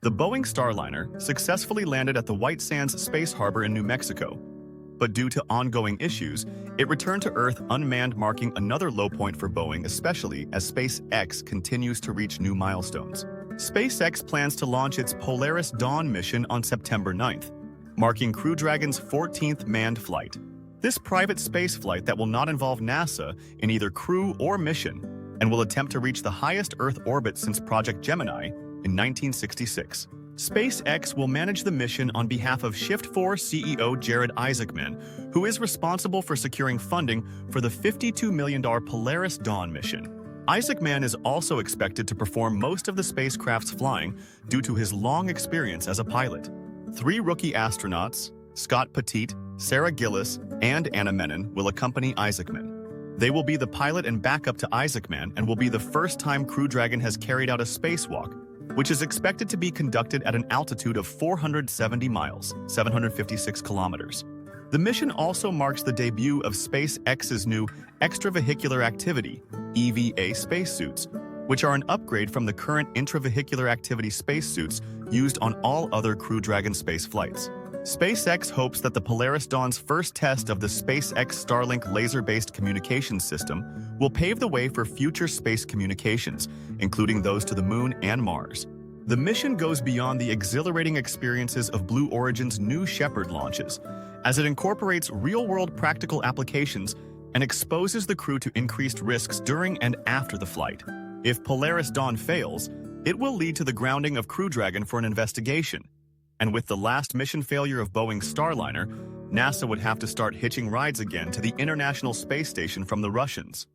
The Boeing Starliner successfully landed at the White Sands Space Harbor in New Mexico, but due to ongoing issues, it returned to Earth unmanned, marking another low point for Boeing, especially as SpaceX continues to reach new milestones. SpaceX plans to launch its Polaris Dawn mission on September 9th, marking Crew Dragon's 14th manned flight. This private space flight that will not involve NASA in either crew or mission and will attempt to reach the highest Earth orbit since Project Gemini in 1966. SpaceX will manage the mission on behalf of Shift4 CEO Jared Isaacman, who is responsible for securing funding for the $52 million Polaris Dawn mission. Isaacman is also expected to perform most of the spacecraft's flying due to his long experience as a pilot. 3 rookie astronauts, Scott Petit, Sarah Gillis, and Anna Menon, will accompany Isaacman. They will be the pilot and backup to Isaacman and will be the first time Crew Dragon has carried out a spacewalk, which is expected to be conducted at an altitude of 470 miles, 756 kilometers. The mission also marks the debut of SpaceX's new extravehicular activity, EVA spacesuits, which are an upgrade from the current intravehicular activity spacesuits used on all other Crew Dragon space flights. SpaceX hopes that the Polaris Dawn's first test of the SpaceX Starlink laser-based communications system will pave the way for future space communications, including those to the Moon and Mars. The mission goes beyond the exhilarating experiences of Blue Origin's New Shepard launches, as it incorporates real-world practical applications and exposes the crew to increased risks during and after the flight. If Polaris Dawn fails, it will lead to the grounding of Crew Dragon for an investigation. And with the last mission failure of Boeing's Starliner, NASA would have to start hitching rides again to the International Space Station from the Russians.